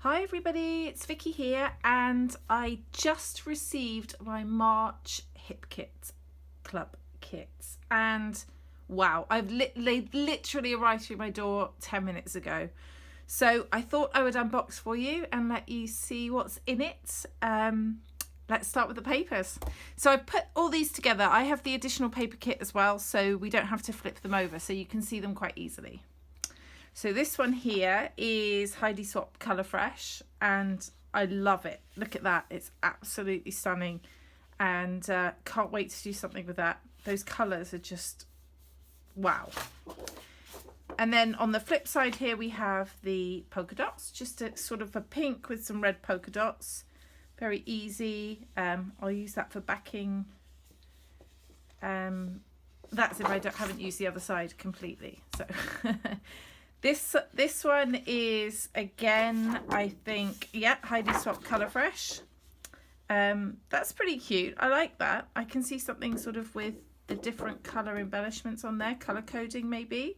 Hi everybody, it's Vicky here, and I just received my March Hip Kit Club kits, and wow, they literally arrived through my door 10 minutes ago. So I thought I would unbox for you and let you see what's in it. Let's start with the papers. So I put all these together. I have the additional paper kit as well, so we don't have to flip them over, so you can see them quite easily. So this one here is Heidi Swapp Colour Fresh, and I love it. Look at that, it's absolutely stunning, and can't wait to do something with that. Those colours are just wow. And then on the flip side here we have the polka dots, just a sort of a pink with some red polka dots. Very easy. I'll use that for backing. That's if I haven't used the other side completely. So This one is, again, I think, yeah, Heidi Swapp Colour Fresh. That's pretty cute. I like that. I can see something sort of with the different colour embellishments on there, colour coding maybe.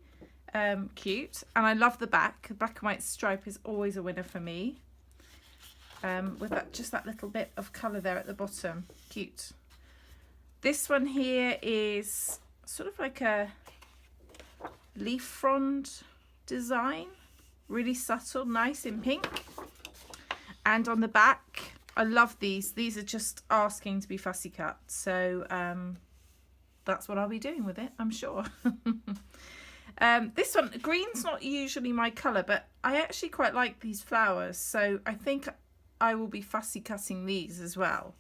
Cute. And I love the back. The black and white stripe is always a winner for me. With that, just that little bit of colour there at the bottom. Cute. This one here is sort of like a leaf frond design, really subtle, nice in pink. And on the back, I love these are just asking to be fussy cut, so that's what I'll be doing with it, I'm sure. This one, green's not usually my colour, but I actually quite like these flowers, so I think I will be fussy cutting these as well.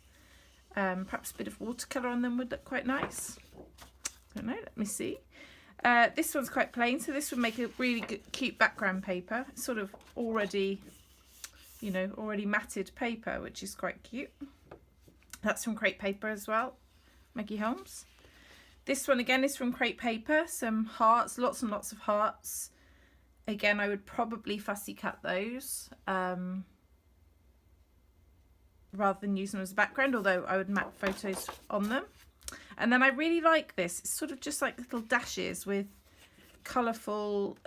Perhaps a bit of watercolour on them would look quite nice. I don't know, let me see. This one's quite plain, so this would make a really good, cute background paper. It's sort of already, you know, already matted paper, which is quite cute. That's from Crepe Paper as well, Maggie Holmes. This one again is from Crepe Paper, some hearts, lots and lots of hearts. Again, I would probably fussy cut those rather than use them as a background, although I would map photos on them. And then I really like this. It's sort of just like little dashes with colourful,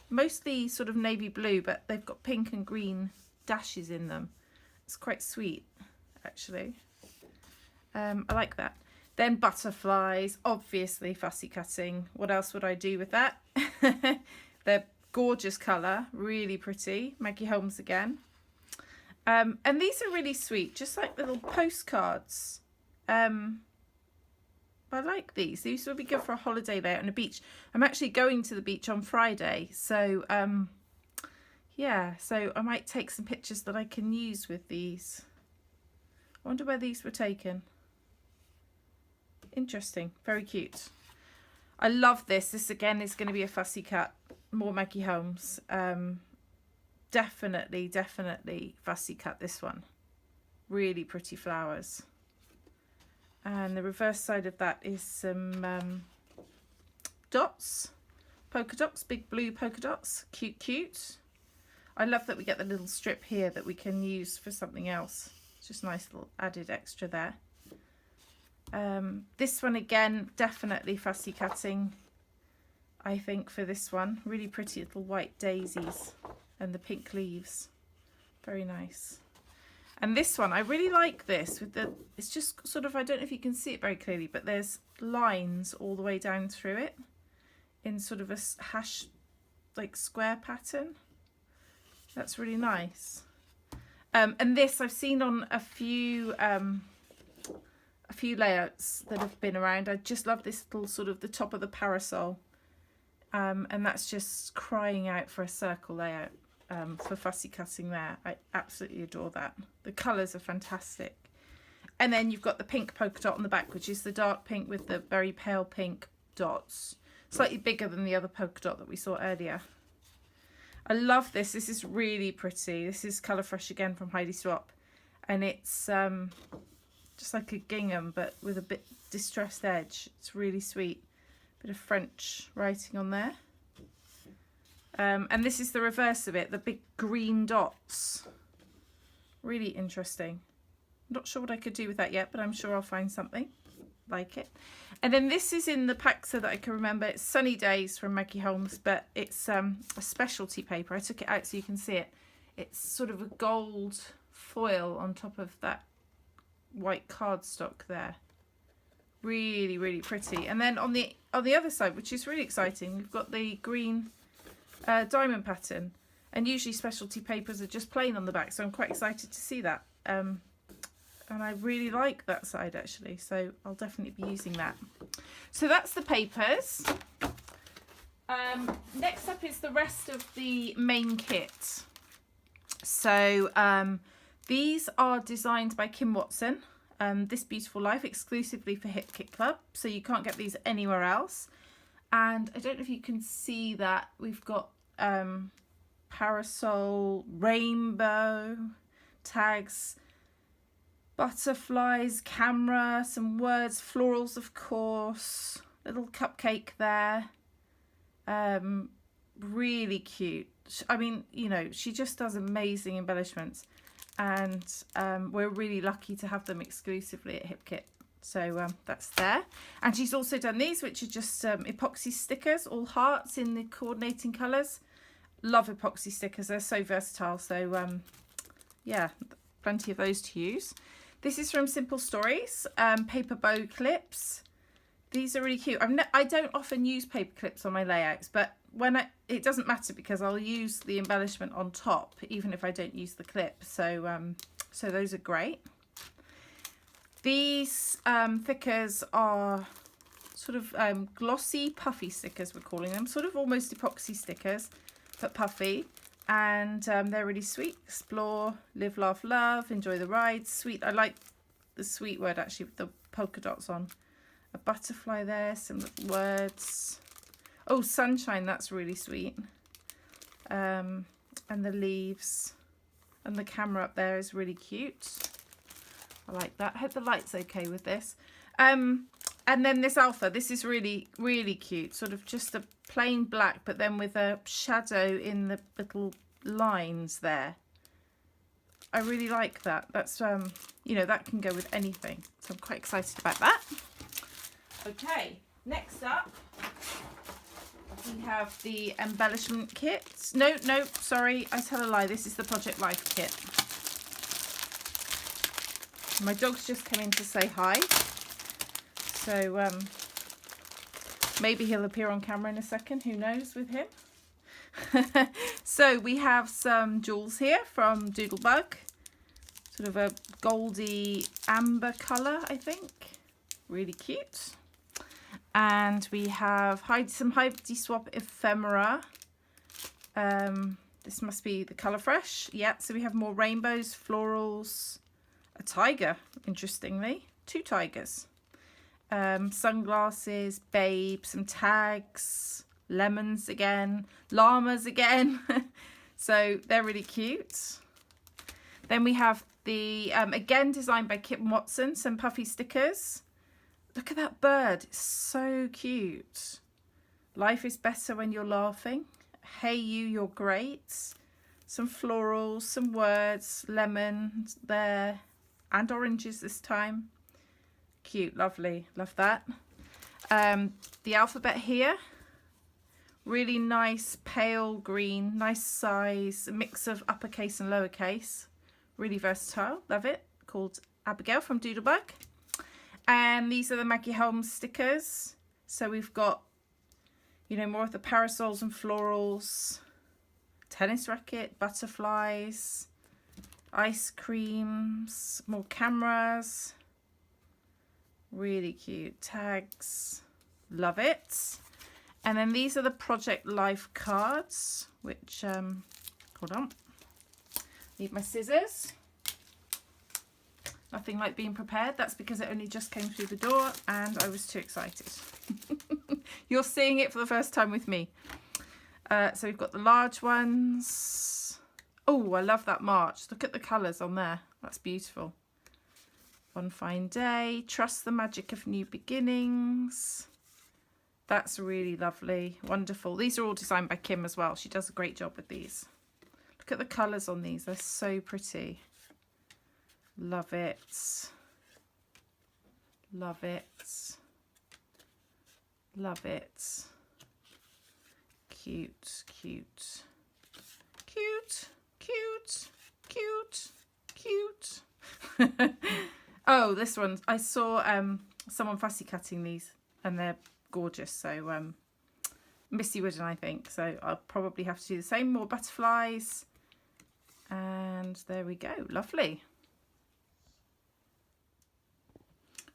mostly sort of navy blue, but they've got pink and green dashes in them. It's quite sweet, actually. I like that. Then butterflies, obviously fussy cutting. What else would I do with that? They're gorgeous colour, really pretty. Maggie Holmes again. And these are really sweet, just like little postcards. I like these. These would be good for a holiday there on a beach. I'm actually going to the beach on Friday, so yeah, so I might take some pictures that I can use with these. I wonder where these were taken. Interesting, very cute. I love this. This again is going to be a fussy cut, more Maggie Holmes. Definitely fussy cut this one. Really pretty flowers. And the reverse side of that is some dots, polka dots, big blue polka dots, cute. I love that we get the little strip here that we can use for something else. It's just nice little added extra there. This one again, definitely fussy cutting, I think, for this one. Really pretty little white daisies and the pink leaves. Very nice. And this one, I really like this with the, it's just sort of, I don't know if you can see it very clearly, but there's lines all the way down through it in sort of a hash, like square pattern. That's really nice. And this I've seen on a few layouts that have been around. I just love this little sort of the top of the parasol. And that's just crying out for a circle layout. For fussy cutting there. I absolutely adore that. The colours are fantastic. And then you've got the pink polka dot on the back, which is the dark pink with the very pale pink dots. Slightly bigger than the other polka dot that we saw earlier. I love this. This is really pretty. This is Colour Fresh again from Heidi Swapp. And it's just like a gingham, but with a bit distressed edge. It's really sweet. Bit of French writing on there. And this is the reverse of it, the big green dots. Really interesting. Not sure what I could do with that yet, but I'm sure I'll find something like it. And then this is in the pack so that I can remember. It's Sunny Days from Maggie Holmes, but it's a specialty paper. I took it out so you can see it. It's sort of a gold foil on top of that white cardstock there. Really, really pretty. And then on the other side, which is really exciting, we've got the green diamond pattern. And usually specialty papers are just plain on the back, so I'm quite excited to see that. And I really like that side actually, so I'll definitely be using that. So that's the papers. Next up is the rest of the main kit. So these are designed by Kim Watson. This Beautiful Life, exclusively for Hip Kit Club, so you can't get these anywhere else. And I don't know if you can see that we've got parasol, rainbow, tags, butterflies, camera, some words, florals of course, little cupcake there. Really cute. I mean, you know, she just does amazing embellishments, and we're really lucky to have them exclusively at Hip Kit. So that's there. And she's also done these, which are just epoxy stickers, all hearts in the coordinating colours. Love epoxy stickers, they're so versatile. So yeah, plenty of those to use. This is from Simple Stories, paper bow clips. These are really cute. I don't often use paper clips on my layouts, but when it doesn't matter because I'll use the embellishment on top even if I don't use the clip. So so those are great. These thickers are sort of glossy puffy stickers, we're calling them, sort of almost epoxy stickers but puffy, and they're really sweet. Explore, live, laugh, love, enjoy the ride. Sweet, I like the sweet word actually with the polka dots on. A butterfly there, some little words. Oh, sunshine, that's really sweet. And the leaves and the camera up there is really cute. I like that. I hope the light's okay with this. And then this alpha, this is really, really cute. Sort of just a plain black, but then with a shadow in the little lines there. I really like that. That's, you know, that can go with anything. So I'm quite excited about that. Okay, next up, we have the embellishment kit. No, sorry, I tell a lie. This is the Project Life kit. My dog's just come in to say hi. So maybe he'll appear on camera in a second. Who knows with him? So we have some jewels here from Doodlebug. Sort of a goldy amber colour, I think. Really cute. And we have some Heidi Swap ephemera. This must be the Colour Fresh. Yeah, so we have more rainbows, florals, a tiger, interestingly. 2 tigers. Sunglasses, babe, some tags, lemons again, llamas again. So they're really cute. Then we have the, again designed by Kim Watson, some puffy stickers. Look at that bird, it's so cute. Life is better when you're laughing. Hey you, you're great. Some florals, some words, lemons there, and oranges this time. Cute, lovely, love that. The alphabet here, really nice pale green, nice size, a mix of uppercase and lowercase. Really versatile, love it. Called Abigail from Doodlebug. And these are the Maggie Holmes stickers. So we've got, you know, more of the parasols and florals, tennis racket, butterflies, ice creams, more cameras. Really cute. Tags. Love it. And then these are the Project Life cards, which, hold on. Need my scissors. Nothing like being prepared. That's because it only just came through the door and I was too excited. You're seeing it for the first time with me. So we've got the large ones. Oh, I love that march. Look at the colours on there. That's beautiful. One Fine Day. Trust the magic of new beginnings. That's really lovely. Wonderful. These are all designed by Kim as well. She does a great job with these. Look at the colours on these. They're so pretty. Love it. Love it. Love it. Cute, cute. Cute, cute. cute. Oh, this one. I saw someone fussy cutting these and they're gorgeous. So Missy Wooden, I think. So I'll probably have to do the same. More butterflies. And there we go. Lovely.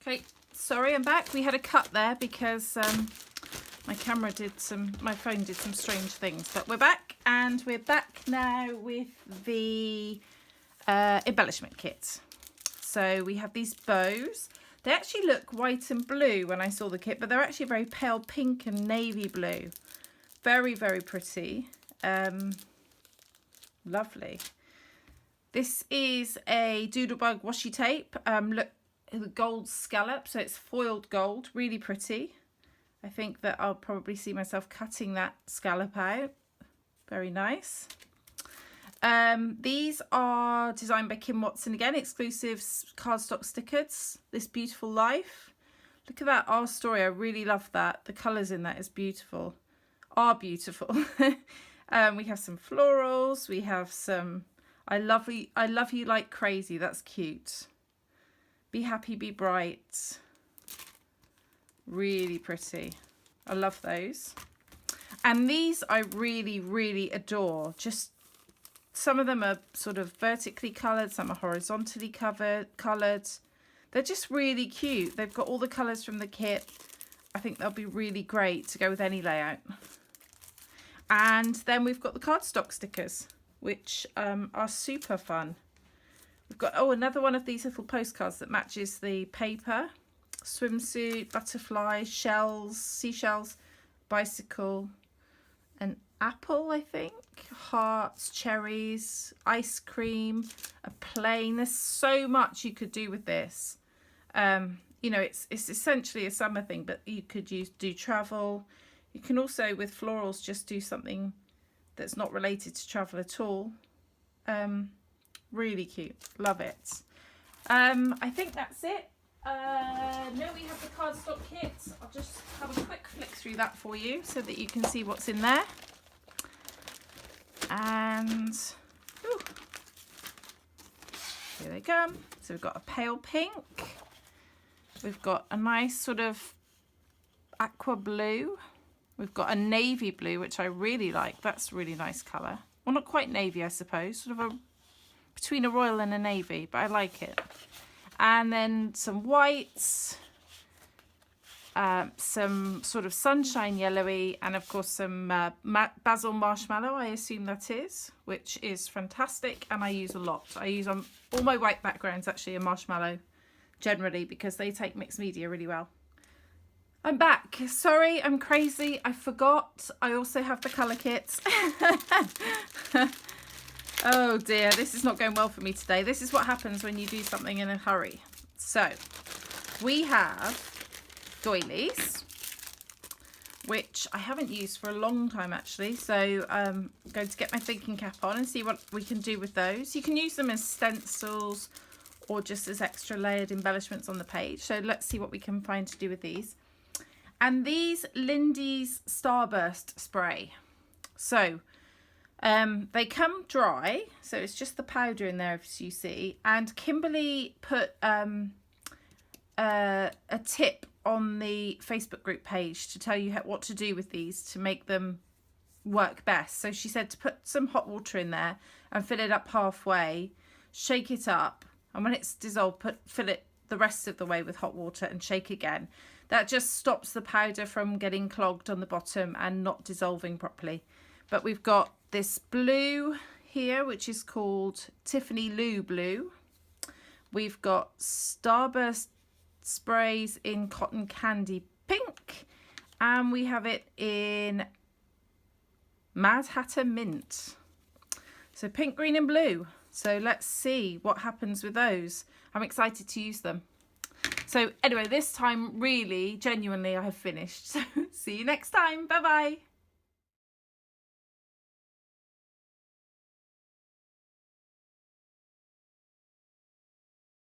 Okay, sorry, I'm back. We had a cut there because my phone did some strange things. But we're back, and we're back now with the embellishment kit. So we have these bows. They actually look white and blue when I saw the kit, but they're actually very pale pink and navy blue. Very, very pretty. Lovely. This is a Doodlebug washi tape. Look, the gold scallop, so it's foiled gold, really pretty. I think that I'll probably see myself cutting that scallop out. Very nice. These are designed by Kim Watson again, exclusive cardstock stickers. This Beautiful Life. Look at that Our Story. I really love that. The colours in that is beautiful. Are beautiful. We have some florals. We have some I love you like crazy. That's cute. Be happy, be bright. Really pretty. I love those. And these I really, really adore. Just some of them are sort of vertically coloured, some are horizontally coloured. They're just really cute. They've got all the colours from the kit. I think they'll be really great to go with any layout. And then we've got the cardstock stickers, which are super fun. We've got, oh, another one of these little postcards that matches the paper. Swimsuit, butterflies, shells, seashells, bicycle, an apple, I think, hearts, cherries, ice cream, a plane. There's so much you could do with this. You know, it's essentially a summer thing, but you could do travel. You can also, with florals, just do something that's not related to travel at all. Really cute. Love it. I think that's it. No, we have the cardstock kit. I'll just have a quick flick through that for you so that you can see what's in there. And ooh, here they come. So we've got a pale pink. We've got a nice sort of aqua blue. We've got a navy blue, which I really like. That's a really nice colour. Well, not quite navy, I suppose. Sort of between a royal and a navy, but I like it. And then some whites, some sort of sunshine yellowy, and of course some basil marshmallow, I assume that is, which is fantastic, and I use a lot. I use on all my white backgrounds actually a marshmallow generally because they take mixed media really well. I'm back. Sorry, I'm crazy. I forgot. I also have the colour kits. Oh dear, this is not going well for me today. This is what happens when you do something in a hurry. So, we have doilies, which I haven't used for a long time actually. So, I'm going to get my thinking cap on and see what we can do with those. You can use them as stencils or just as extra layered embellishments on the page. So, let's see what we can find to do with these. And these Lindy's Starburst spray. So, they come dry, so it's just the powder in there, as you see. And Kimberly put a tip on the Facebook group page to tell you what to do with these to make them work best. So she said to put some hot water in there and fill it up halfway, shake it up, and when it's dissolved, fill it the rest of the way with hot water and shake again. That just stops the powder from getting clogged on the bottom and not dissolving properly. But we've got this blue here, which is called Tiffany Lou Blue. We've got Starburst sprays in Cotton Candy Pink. And we have it in Mad Hatter Mint. So pink, green and blue. So let's see what happens with those. I'm excited to use them. So anyway, this time really, genuinely, I have finished. So see you next time. Bye-bye.